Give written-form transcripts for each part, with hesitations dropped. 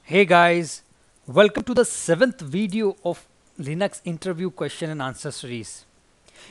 Hey guys, welcome to the seventh video of Linux interview question and answer series.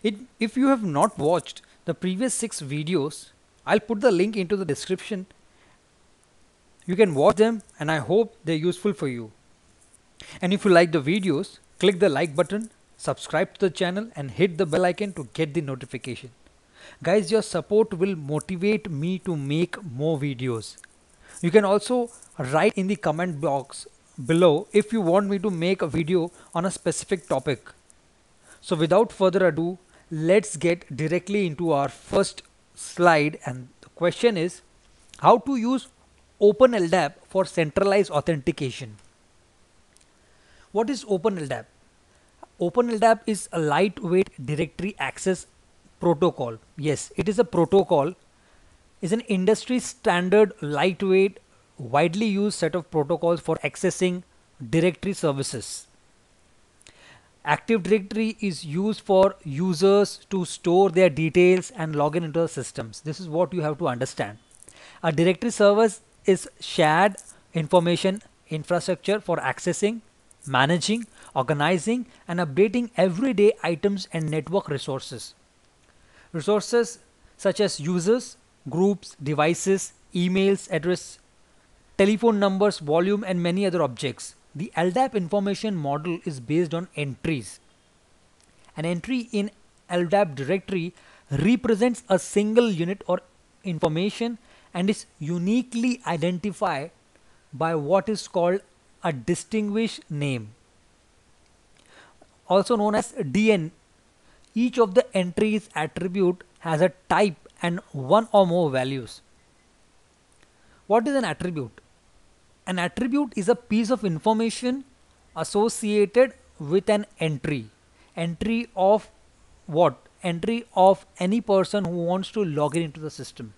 If you have not watched the previous six videos, I'll put the link into the description. You can watch them and I hope they're useful for you. And if you like the videos, click the like button, subscribe to the channel and hit the bell icon to get the notification. Guys, your support will motivate me to make more videos. You can also write in the comment box below if you want me to make a video on a specific topic. So without further ado, let's get directly into our first slide, and the question is how to use OpenLDAP for centralized authentication. What is OpenLDAP? OpenLDAP is a lightweight directory access protocol. Yes, it is a protocol, is an industry standard lightweight widely used set of protocols for accessing directory services. Active Directory is used for users to store their details and log in into the systems. This is what you have to understand. A directory service is shared information infrastructure for accessing, managing, organizing, and updating everyday items and network resources. Resources such as users, groups, devices, emails, address, telephone numbers, volume, and many other objects. The LDAP information model is based on entries. An entry in LDAP directory represents a single unit or information and is uniquely identified by what is called a distinguished name, also known as DN. Each of the entries attribute has a type and one or more values. What is an attribute? An attribute is a piece of information associated with an entry. Entry of what? Entry of any person who wants to log in into the system.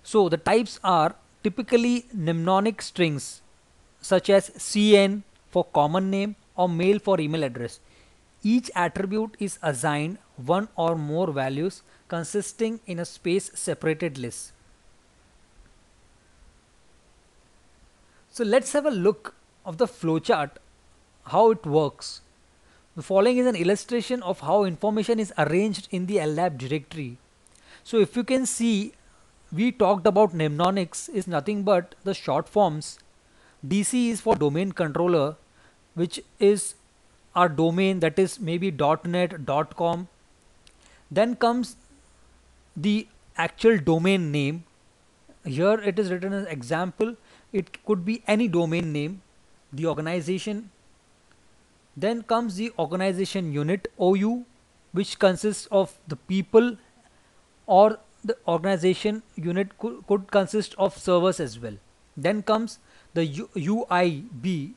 So the types are typically mnemonic strings such as CN for common name or mail for email address. Each attribute is assigned one or more values consisting in a space separated list. So let's have a look of the flowchart, how it works. The following is an illustration of how information is arranged in the LDAP directory. So if you can see, we talked about mnemonics is nothing but the short forms. DC is for domain controller, which is our domain, that is maybe .net, .com. Then comes the actual domain name. Here it is written as example. It could be any domain name, the organization. Then comes the organization unit OU, which consists of the people, or the organization unit could consist of servers as well. Then comes the UIB,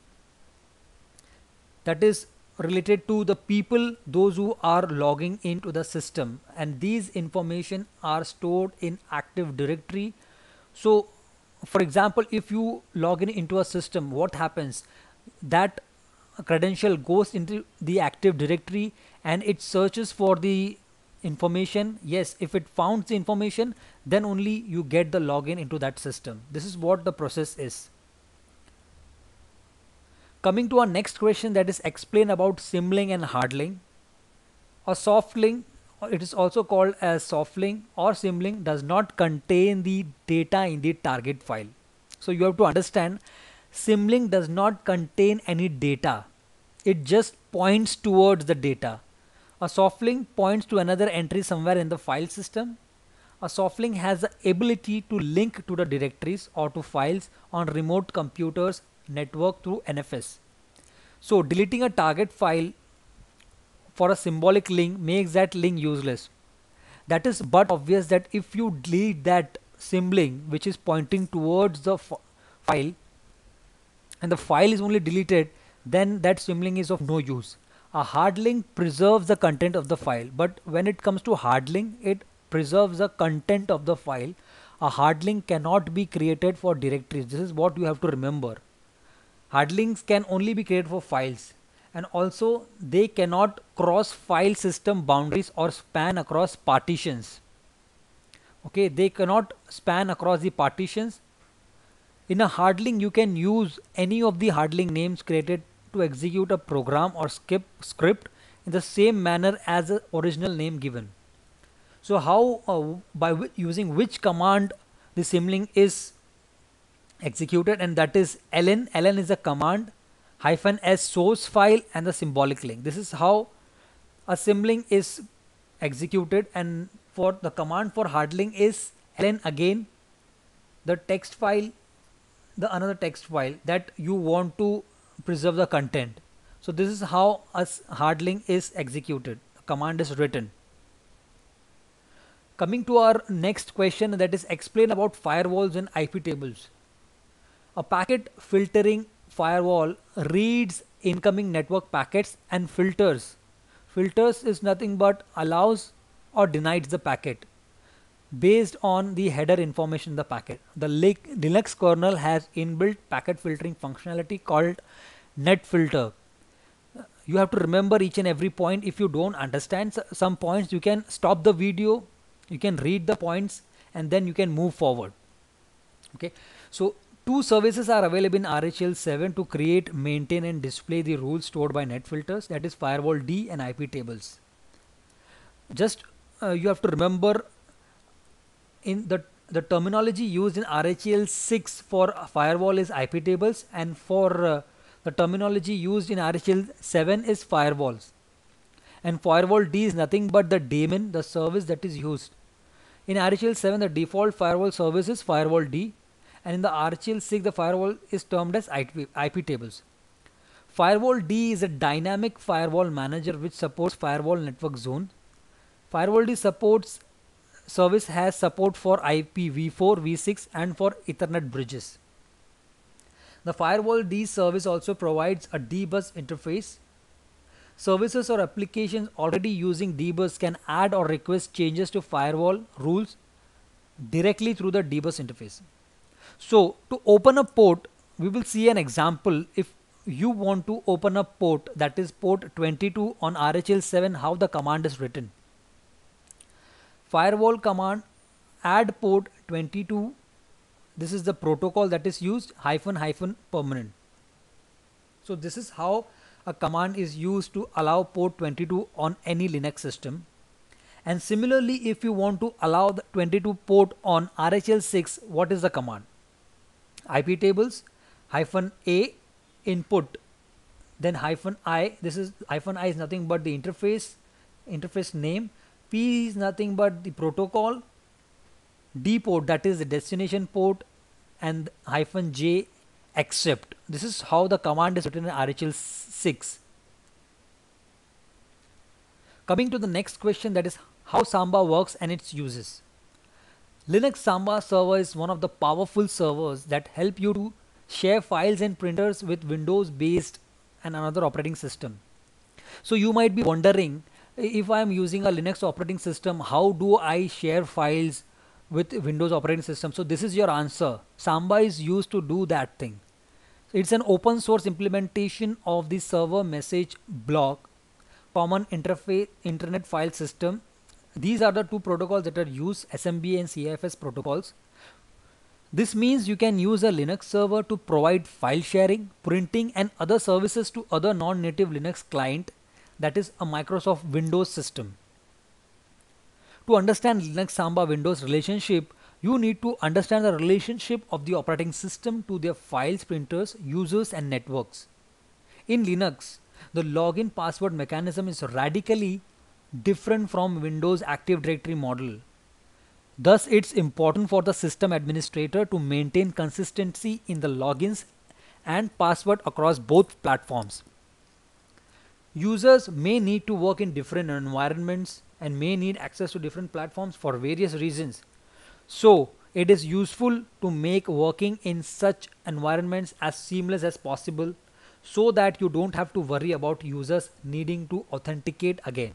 that is related to the people, those who are logging into the system, and these information are stored in Active Directory. So for example, if you log in into a system, what happens? That credential goes into the Active Directory and it searches for the information. Yes, if it found the information, then only you get the login into that system. This is what the process is. Coming to our next question, that is explain about symlink and hardlink. A soft link, it is also called as soft link or symlink, does not contain the data in the target file. So you have to understand, symlink does not contain any data. It just points towards the data. A soft link points to another entry somewhere in the file system. A soft link has the ability to link to the directories or to files on remote computers network through NFS. So deleting a target file for a symbolic link makes that link useless. That is but obvious that if you delete that symlink which is pointing towards the file and the file is only deleted, then that symlink is of no use. A hard link preserves the content of the file, but when it comes to hard link, it preserves the content of the file. A hard link cannot be created for directories. This is what you have to remember. Hard links can only be created for files, and also they cannot cross file system boundaries or span across partitions. Okay, they cannot span across the partitions. In a hard link, you can use any of the hard link names created to execute a program or script in the same manner as the original name given. So how using which command the symlink is executed, and that is ln is a command, -s source file and the symbolic link. This is how a symlink is executed, and for the command for hard link is ln, again the text file, the another text file that you want to preserve the content. So this is how a hard link is executed, the command is written. Coming to our next question, that is explain about firewalls and IP tables. A packet filtering firewall reads incoming network packets and filters. Filters is nothing but allows or denies the packet based on the header information in the packet. The Linux kernel has inbuilt packet filtering functionality called netfilter. You have to remember each and every point. If you don't understand some points, you can stop the video, you can read the points, and then you can move forward. Okay, so two services are available in RHEL 7 to create, maintain and display the rules stored by netfilters, that is firewall D and IP tables. Just you have to remember in the terminology used in RHEL 6 for firewall is IP tables, and for the terminology used in RHEL 7 is firewalls. And firewall D is nothing but the daemon, the service that is used. In RHEL 7 the default firewall service is firewall D, and in the RHEL 6 the firewall is termed as IP tables. Firewall D is a dynamic firewall manager which supports firewall network zone. Firewall D supports service has support for IPv4, v6 and for Ethernet bridges. The firewall D service also provides a dbus interface. Services or applications already using dbus can add or request changes to firewall rules directly through the dbus interface. So to open a port, we will see an example. If you want to open a port, that is port 22 on RHEL 7, how the command is written. Firewall command add port 22, this is the protocol that is used, -- permanent. So this is how a command is used to allow port 22 on any Linux system. And similarly, if you want to allow the 22 port on RHEL 6, what is the command? IP tables -a input, then -i, this is -i is nothing but the interface name, P is nothing but the protocol, D port, that is the destination port, and -j accept. This is how the command is written in RHEL 6. Coming to the next question, that is how Samba works and its uses. Linux Samba server is one of the powerful servers that help you to share files and printers with Windows based and another operating system. So you might be wondering, if I am using a Linux operating system, how do I share files with Windows operating system? So this is your answer. Samba is used to do that thing. It's an open source implementation of the server message block common interface internet file system. These are the two protocols that are used, SMBA and CIFS protocols. This means you can use a Linux server to provide file sharing, printing and other services to other non-native Linux client, that is a Microsoft Windows system. To understand Linux Samba Windows relationship, you need to understand the relationship of the operating system to their files, printers, users and networks. In Linux, the login password mechanism is radically different from Windows Active Directory model. Thus, it's important for the system administrator to maintain consistency in the logins and password across both platforms. Users may need to work in different environments and may need access to different platforms for various reasons. So, it is useful to make working in such environments as seamless as possible so that you don't have to worry about users needing to authenticate again.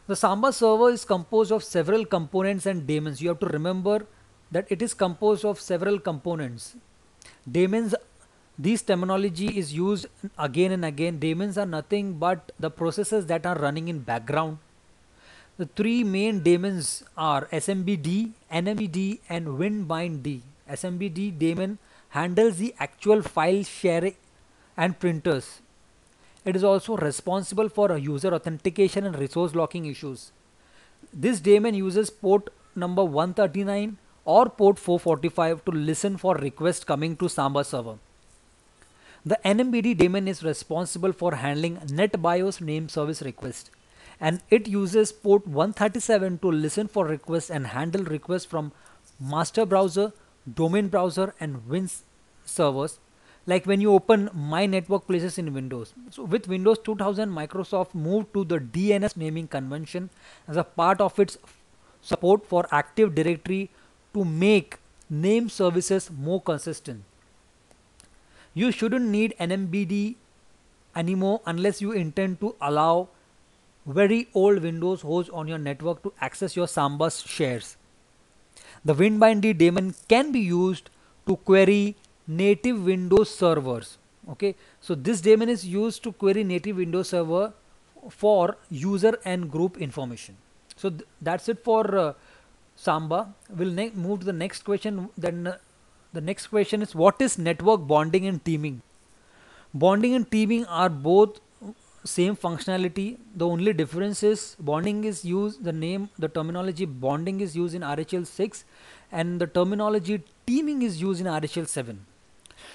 The Samba server is composed of several components and daemons. You have to remember that it is composed of several components. Daemons, this terminology is used again and again. Daemons are nothing but the processes that are running in background. The three main daemons are SMBD, NMBD and WinBindD. SMBD daemon handles the actual file sharing and printers. It is also responsible for user authentication and resource locking issues. This daemon uses port number 139 or port 445 to listen for requests coming to Samba server. The NMBD daemon is responsible for handling NetBIOS name service request, and it uses port 137 to listen for requests and handle requests from master browser, domain browser and Win servers, like when you open My Network Places in Windows. So with Windows 2000, Microsoft moved to the DNS naming convention as a part of its support for Active Directory to make name services more consistent. You shouldn't need NMBD anymore unless you intend to allow very old Windows hosts on your network to access your Samba shares. The WinBindD daemon can be used to query native Windows servers. Okay, so this daemon is used to query native Windows server for user and group information. So that's it for Samba. We'll move to the next question. Then the next question is, what is network bonding and teaming? Bonding and teaming are both same functionality. The only difference is bonding is used, the terminology bonding is used in RHEL 6 and the terminology teaming is used in RHEL 7.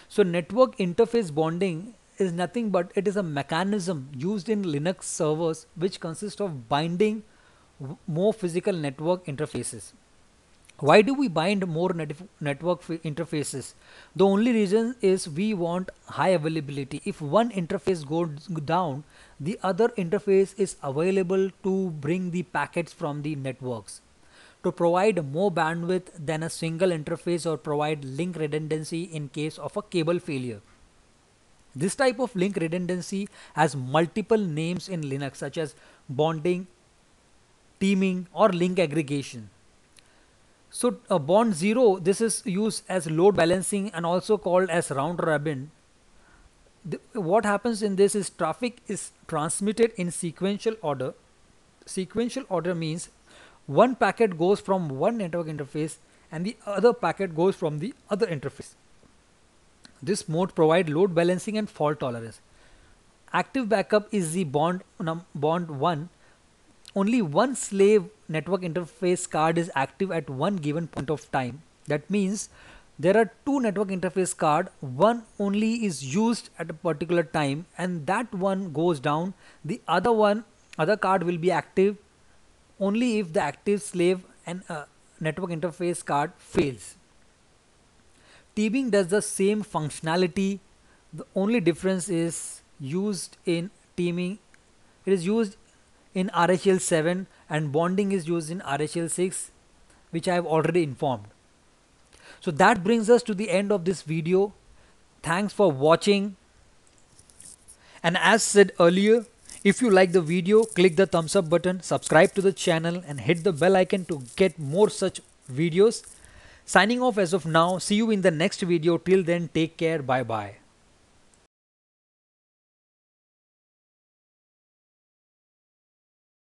So network interface bonding is nothing but it is a mechanism used in Linux servers which consists of binding more physical network interfaces. Why do we bind more network interfaces? The only reason is we want high availability. If one interface goes down, the other interface is available to bring the packets from the networks. To provide more bandwidth than a single interface or provide link redundancy in case of a cable failure. This type of link redundancy has multiple names in Linux such as bonding, teaming or link aggregation. So bond 0, this is used as load balancing and also called as round robin. What happens in this is traffic is transmitted in sequential order. Sequential order means one packet goes from one network interface and the other packet goes from the other interface. This mode provides load balancing and fault tolerance. Active backup is the bond 1. Only one slave network interface card is active at one given point of time. That means there are two network interface card, one only is used at a particular time and that one goes down. The other card will be active only if the active slave and network interface card fails. Teaming does the same functionality. The only difference is used in teaming. It is used in RHEL 7 and bonding is used in RHEL 6, which I have already informed. So that brings us to the end of this video. Thanks for watching. And as said earlier, if you like the video, click the thumbs up button, subscribe to the channel and hit the bell icon to get more such videos. Signing off as of now. See you in the next video. Till then, take care. Bye bye.